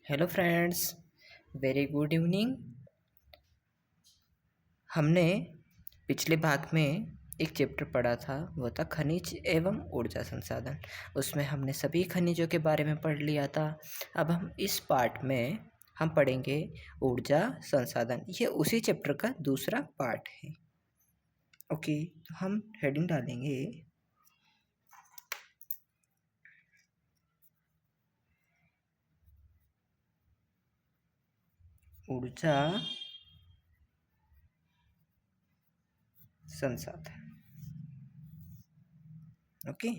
Hello friends, very good evening. हमने पिछले भाग में एक चैप्टर पढ़ा था, वो था खनिज एवं ऊर्जा संसाधन। उसमें हमने सभी खनिजों के बारे में पढ़ लिया था। अब हम इस पार्ट में हम पढ़ेंगे ऊर्जा संसाधन। ये उसी चैप्टर का दूसरा पार्ट है। ओके, तो हम हेडिंग डालेंगे ऊर्जा संसाधन। ओके,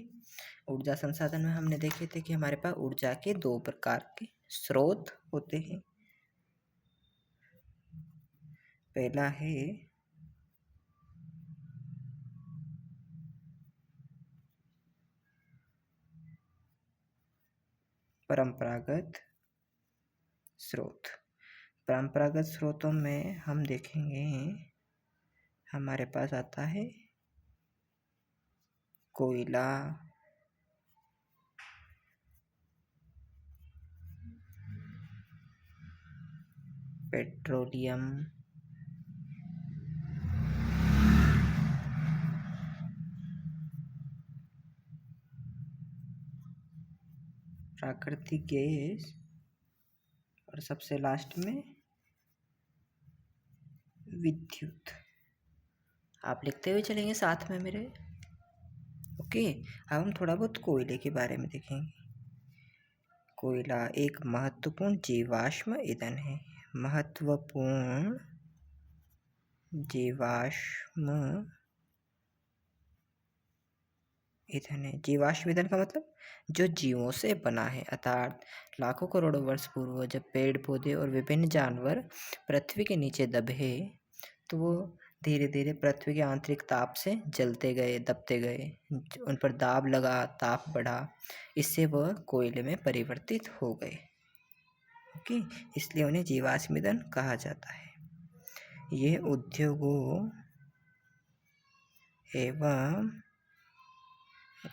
ऊर्जा संसाधन में हमने देखे थे कि हमारे पास ऊर्जा के दो प्रकार के स्रोत होते हैं। पहला है परंपरागत स्रोत। परंपरागत स्रोतों में हम देखेंगे हमारे पास आता है कोयला, पेट्रोलियम, प्राकृतिक गैस और सबसे लास्ट में विद्युत। आप लिखते हुए चलेंगे साथ में मेरे। ओके, अब हम थोड़ा बहुत कोयले के बारे में देखेंगे। कोयला एक महत्वपूर्ण जीवाश्म ईंधन है। महत्वपूर्ण जीवाश्म ईंधन है। जीवाश्म ईंधन का मतलब जो जीवों से बना है, अर्थात लाखों करोड़ों वर्ष पूर्व जब पेड़ पौधे और विभिन्न जानवर पृथ्वी के नीचे दबे तो वो धीरे धीरे पृथ्वी के आंतरिक ताप से जलते गए, दबते गए, उन पर दाब लगा, ताप बढ़ा, इससे वह कोयले में परिवर्तित हो गए। ओके, इसलिए उन्हें जीवाश्म ईंधन कहा जाता है। यह उद्योगों एवं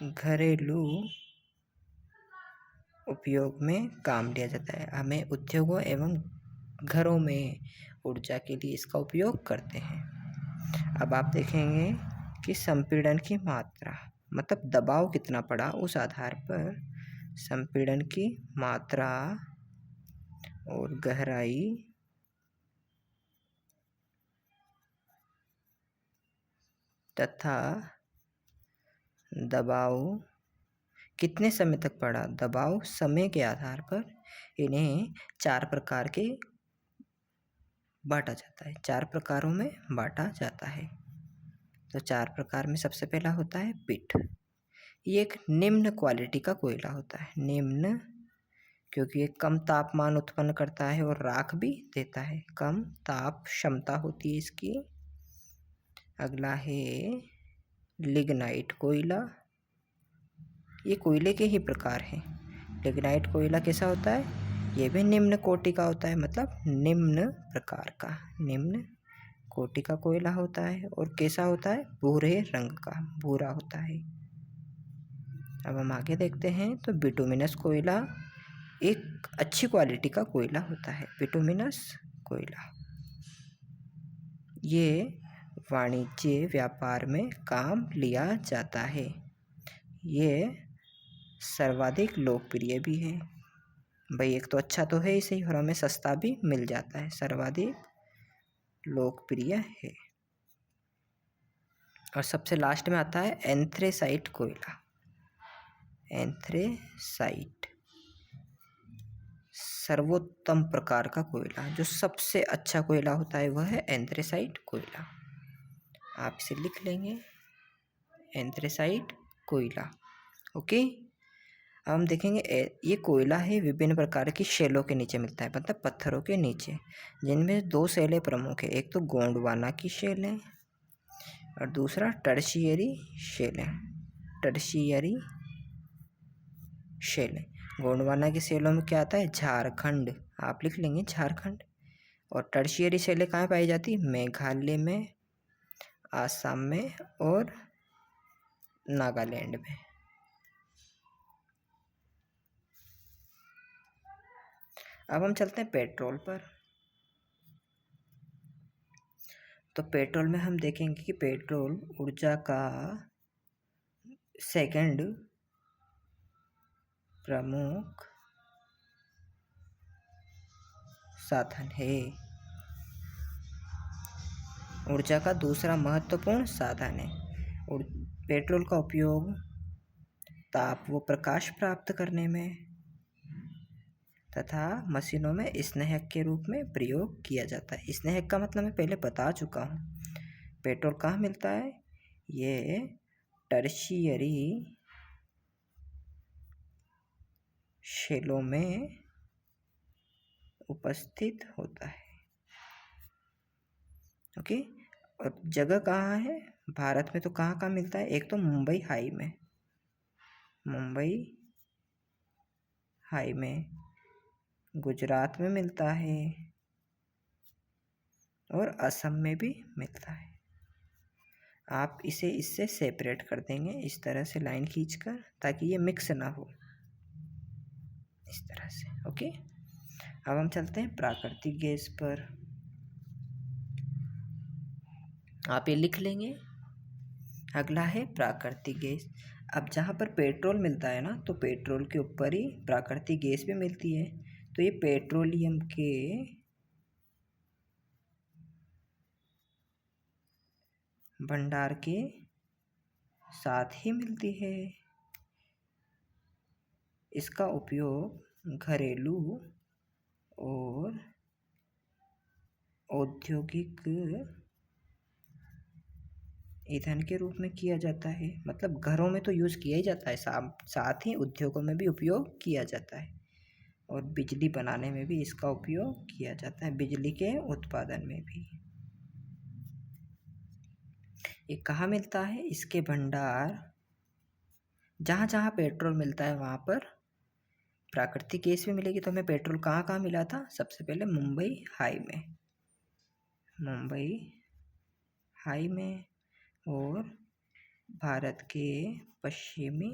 घरेलू उपयोग में काम लिया जाता है। हमें उद्योगों एवं घरों में ऊर्जा के लिए इसका उपयोग करते हैं। अब आप देखेंगे कि संपीड़न की मात्रा मतलब दबाव कितना पड़ा, उस आधार पर संपीड़न की मात्रा और गहराई तथा दबाव कितने समय तक पड़ा, दबाव समय के आधार पर इन्हें 4 प्रकार के बांटा जाता है। 4 प्रकारों में बांटा जाता है। तो 4 प्रकार में सबसे पहला होता है पिट। ये एक निम्न क्वालिटी का कोयला होता है। निम्न क्योंकि ये कम तापमान उत्पन्न करता है और राख भी देता है। कम ताप क्षमता होती है इसकी। अगला है लिग्नाइट कोयला। ये कोयले के ही प्रकार हैं। लिग्नाइट कोयला कैसा होता है? ये भी निम्न कोटि का होता है, मतलब निम्न प्रकार का, निम्न कोटि का कोयला होता है। और कैसा होता है? भूरे रंग का, भूरा होता है। अब हम आगे देखते हैं तो बिटुमिनस कोयला एक अच्छी क्वालिटी का कोयला होता है। बिटुमिनस कोयला ये वाणिज्य व्यापार में काम लिया जाता है। ये सर्वाधिक लोकप्रिय भी है। भाई एक तो अच्छा तो है ही सही और हमें सस्ता भी मिल जाता है। सर्वाधिक लोकप्रिय है। और सबसे लास्ट में आता है एंथ्रेसाइट कोयला। एंथ्रेसाइट सर्वोत्तम प्रकार का कोयला, जो सबसे अच्छा कोयला होता है वह है एंथ्रेसाइट कोयला। आप इसे लिख लेंगे, एंथ्रेसाइट कोयला। ओके, अब हम देखेंगे ये कोयला है विभिन्न प्रकार की शैलों के नीचे मिलता है, मतलब पत्थरों के नीचे, जिनमें 2 शैलें प्रमुख है। एक तो गोंडवाना की शैल है और दूसरा टर्शियरी शैल है। टर्शियरी शैल है। गोंडवाना की शैलों में क्या आता है? झारखंड, आप लिख लेंगे झारखंड। और टर्शियरी शैलें कहाँ पाई जाती है? मेघालय में, आसाम में और नागालैंड में। अब हम चलते हैं पेट्रोल पर। तो पेट्रोल में हम देखेंगे कि पेट्रोल ऊर्जा का सेकंड प्रमुख साधन है। ऊर्जा का दूसरा महत्वपूर्ण साधन है। पेट्रोल का उपयोग ताप व प्रकाश प्राप्त करने में तथा मशीनों में स्नेहक के रूप में प्रयोग किया जाता है। स्नेहक का मतलब मैं पहले बता चुका हूँ। पेट्रोल कहाँ मिलता है? ये टर्शियरी शेलों में उपस्थित होता है। ओके। और जगह कहाँ है? भारत में तो कहाँ कहाँ मिलता है? एक तो मुंबई हाई में, गुजरात में मिलता है और असम में भी मिलता है। आप इसे इससे सेपरेट कर देंगे इस तरह से लाइन खींचकर, ताकि ये मिक्स ना हो, इस तरह से। ओके। अब हम चलते हैं प्राकृतिक गैस पर। आप ये लिख लेंगे। अगला है प्राकृतिक गैस। अब जहाँ पर पेट्रोल मिलता है ना, तो पेट्रोल के ऊपर ही प्राकृतिक गैस भी मिलती है। तो ये पेट्रोलियम के भंडार के साथ ही मिलती है। इसका उपयोग घरेलू और औद्योगिक ईंधन के रूप में किया जाता है। मतलब घरों में तो यूज़ किया ही जाता है, साथ ही उद्योगों में भी उपयोग किया जाता है और बिजली बनाने में भी इसका उपयोग किया जाता है, बिजली के उत्पादन में भी। ये कहाँ मिलता है? इसके भंडार, जहाँ जहाँ पेट्रोल मिलता है वहाँ पर प्राकृतिक गैस भी मिलेगी। तो हमें पेट्रोल कहाँ कहाँ मिला था? सबसे पहले मुंबई हाई में और भारत के पश्चिमी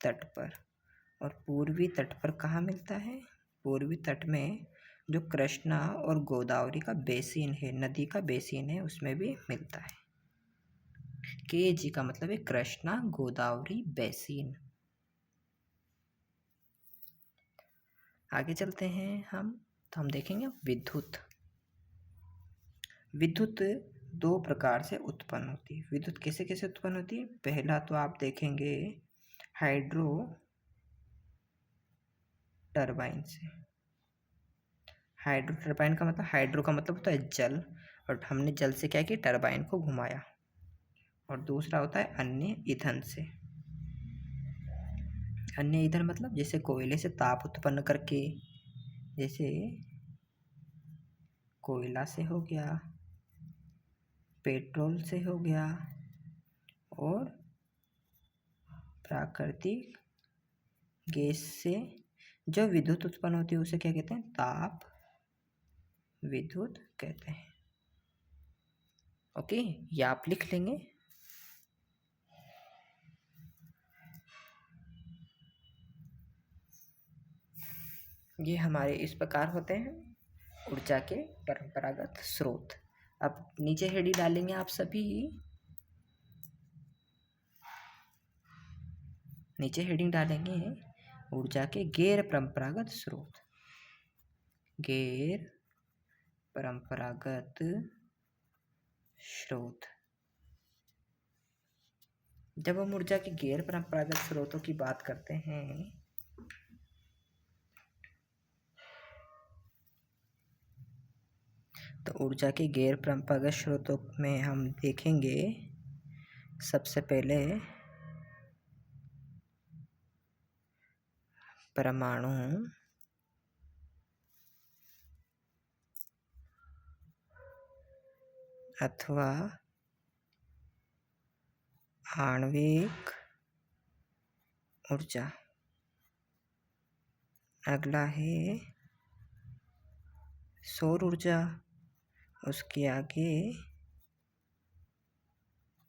तट पर। और पूर्वी तट पर कहाँ मिलता है? पूर्वी तट में जो कृष्णा और गोदावरी का बेसिन है, नदी का बेसिन है, उसमें भी मिलता है। KG का मतलब है कृष्णा गोदावरी बेसिन। आगे चलते हैं हम, तो हम देखेंगे विद्युत दो प्रकार से उत्पन्न होती है। विद्युत कैसे कैसे उत्पन्न होती है? पहला तो आप देखेंगे हाइड्रो टरबाइन से। हाइड्रो टरबाइन का मतलब, हाइड्रो का मतलब होता है जल, और हमने जल से क्या किया? टरबाइन को घुमाया। और दूसरा होता है अन्य ईंधन से। अन्य ईंधन मतलब जैसे कोयले से ताप उत्पन्न करके, जैसे कोयला से हो गया, पेट्रोल से हो गया, और प्राकृतिक गैस से जो विद्युत उत्पन्न होती है उसे क्या कहते हैं? ताप विद्युत कहते हैं। ओके, ये आप लिख लेंगे। ये हमारे इस प्रकार होते हैं ऊर्जा के परंपरागत स्रोत। अब नीचे हेडिंग डालेंगे आप सभी, नीचे हेडिंग डालेंगे ऊर्जा के गैर परंपरागत स्रोत। गैर परंपरागत स्रोत। जब हम ऊर्जा के गैर परंपरागत स्रोतों की बात करते हैं, तो ऊर्जा के गैर परंपरागत स्रोतों में हम देखेंगे सबसे पहले परमाणु अथवा आणविक ऊर्जा। अगला है सौर ऊर्जा, उसके आगे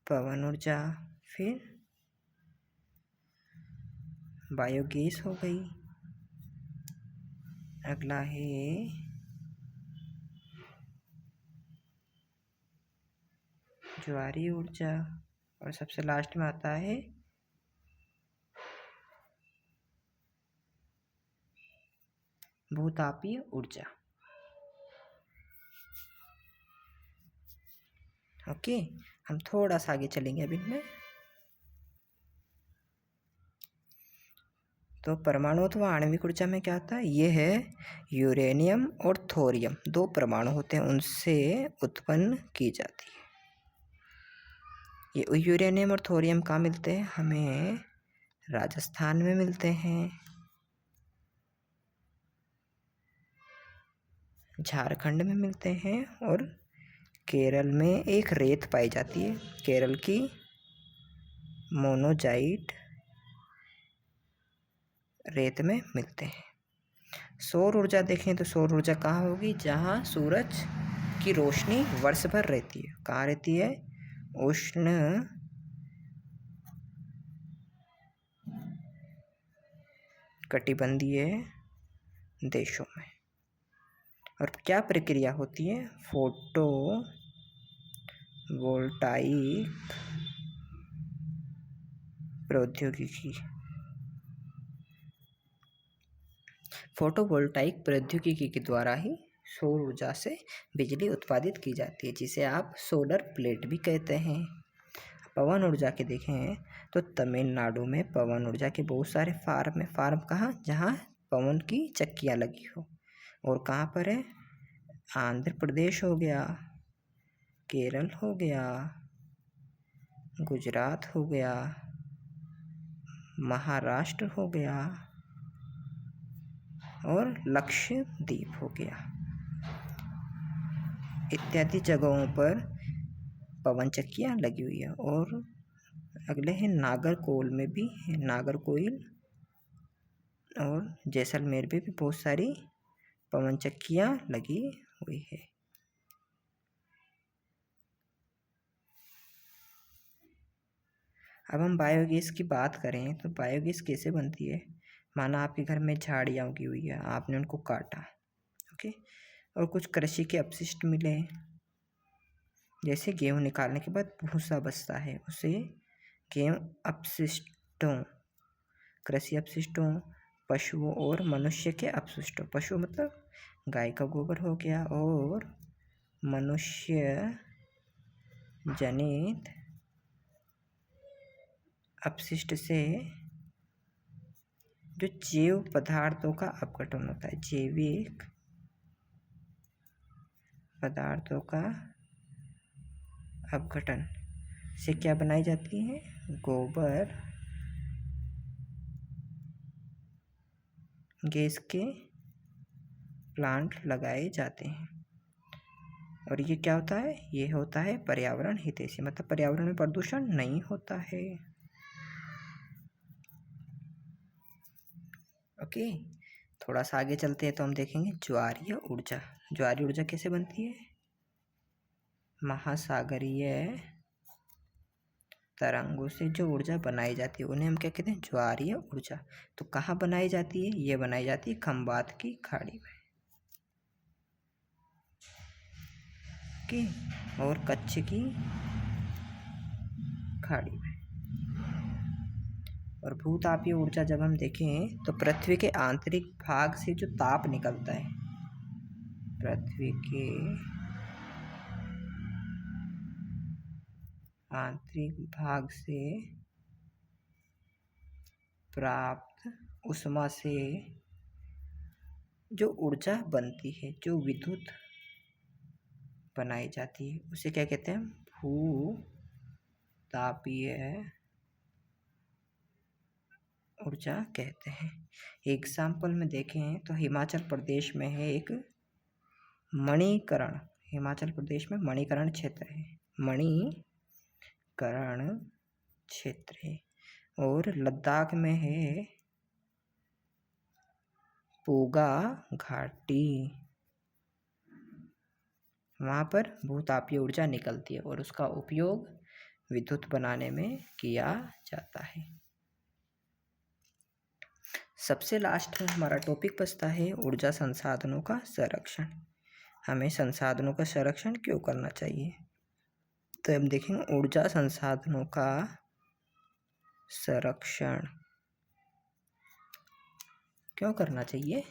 पवन ऊर्जा, फिर बायोगैस हो गई, अगला है ज्वारीय ऊर्जा, और सबसे लास्ट में आता है भूतापीय ऊर्जा। ओके, हम थोड़ा सा आगे चलेंगे अभी इनमें। तो परमाणु अथवा आणविक ऊर्जा में क्या आता है, ये है यूरेनियम और थोरियम, दो परमाणु होते हैं, उनसे उत्पन्न की जाती है। ये यूरेनियम और थोरियम कहाँ मिलते हैं, हमें राजस्थान में मिलते हैं, झारखंड में मिलते हैं, और केरल में एक रेत पाई जाती है, केरल की मोनोजाइट रेत में मिलते हैं। सौर ऊर्जा देखें तो सौर ऊर्जा कहाँ होगी, जहाँ सूरज की रोशनी वर्ष भर रहती है। कहाँ रहती है, उष्ण कटिबंधीय देशों में। और क्या प्रक्रिया होती है, फोटो वोल्टाइक प्रौद्योगिकी। फोटोवोल्टाइक प्रौद्योगिकी के द्वारा ही सौर ऊर्जा से बिजली उत्पादित की जाती है, जिसे आप सोलर प्लेट भी कहते हैं। पवन ऊर्जा के देखें तो तमिलनाडु में पवन ऊर्जा के बहुत सारे फार्म है। फार्म कहाँ, जहाँ पवन की चक्कियाँ लगी हो। और कहाँ पर है, आंध्र प्रदेश हो गया, केरल हो गया, गुजरात हो गया, महाराष्ट्र हो गया, और लक्षद्वीप हो गया। इत्यादि जगहों पर पवन चक्कियाँ लगी हुई है। और अगले हैं नागरकोल में भी है, नागरकोइल और जैसलमेर में भी बहुत सारी पवन चक्कियाँ लगी हुई है। अब हम बायोगैस की बात करें तो बायोगैस कैसे बनती है। माना आपके घर में झाड़ियाँ उगी हुई है, आपने उनको काटा, ओके, और कुछ कृषि के अपशिष्ट मिले, जैसे गेहूँ निकालने के बाद भूसा बचता है, उसे गेहूँ अपशिष्टों, कृषि अपशिष्टों, पशुओं और मनुष्य के अपशिष्टों, पशु मतलब गाय का गोबर हो गया, और मनुष्य जनित अपशिष्ट से जो जैव पदार्थों का अपघटन होता है, जैविक पदार्थों का अपघटन से क्या बनाई जाती है, गोबर गैस के प्लांट लगाए जाते हैं। और ये क्या होता है, ये होता है पर्यावरण हितैषी, मतलब पर्यावरण में प्रदूषण नहीं होता है। ओके, थोड़ा सा आगे चलते हैं तो हम देखेंगे ज्वारीय ऊर्जा। ज्वारीय ऊर्जा कैसे बनती है, महासागरीय तरंगों से जो ऊर्जा बनाई जाती है उन्हें हम क्या कहते हैं, ज्वारीय ऊर्जा। तो कहाँ बनाई जाती है, ये बनाई जाती है खंबात की खाड़ी में, ओके, और कच्छ की खाड़ी में। और भूतापीय ऊर्जा जब हम देखें तो पृथ्वी के आंतरिक भाग से जो ताप निकलता है, पृथ्वी के आंतरिक भाग से प्राप्त ऊष्मा से जो ऊर्जा बनती है, जो विद्युत बनाई जाती है, उसे क्या कहते हैं, भूतापीय ऊर्जा कहते हैं। एग्जाम्पल में देखें तो हिमाचल प्रदेश में है एक मणिकरण, हिमाचल प्रदेश में मणिकरण क्षेत्र है, मणिकरण क्षेत्र है। और लद्दाख में है पूगा घाटी, वहाँ पर भूतापीय ऊर्जा निकलती है और उसका उपयोग विद्युत बनाने में किया जाता है। सबसे लास्ट में हमारा टॉपिक बचता है ऊर्जा संसाधनों का संरक्षण। हमें संसाधनों का संरक्षण क्यों करना चाहिए? तो हम देखेंगे ऊर्जा संसाधनों का संरक्षण क्यों करना चाहिए।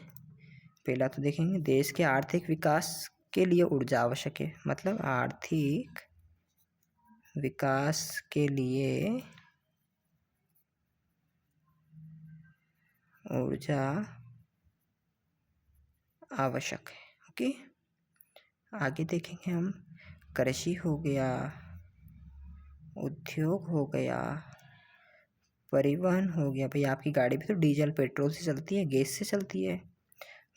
पहला तो देखेंगे देश के आर्थिक विकास के लिए ऊर्जा आवश्यक है, मतलब आर्थिक विकास के लिए ऊर्जा आवश्यक है। ओके, आगे देखेंगे हम कृषि हो गया, उद्योग हो गया, परिवहन हो गया, भाई आपकी गाड़ी भी तो डीजल पेट्रोल से चलती है, गैस से चलती है।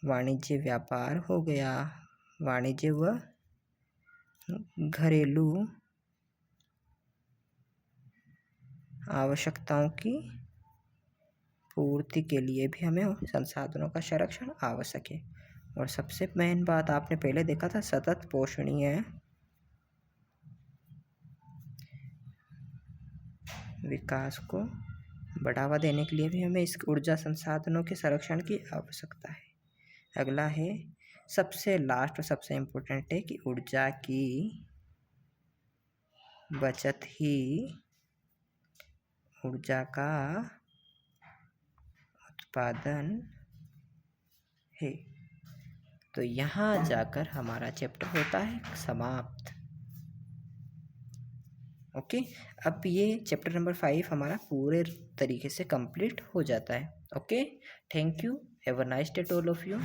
वाणिज्य व्यापार हो गया, वाणिज्य व घरेलू आवश्यकताओं की पूर्ति के लिए भी हमें संसाधनों का संरक्षण आवश्यक है। और सबसे मेन बात आपने पहले देखा था, सतत पोषणीय विकास को बढ़ावा देने के लिए भी हमें इस ऊर्जा संसाधनों के संरक्षण की आवश्यकता है। अगला है सबसे लास्ट और सबसे इम्पोर्टेंट है कि ऊर्जा की बचत ही ऊर्जा का उत्पादन है। तो यहाँ जाकर हमारा चैप्टर होता है समाप्त। ओके, अब ये चैप्टर नंबर 5 हमारा पूरे तरीके से कंप्लीट हो जाता है। Okay, thank you, have a nice day to all of you.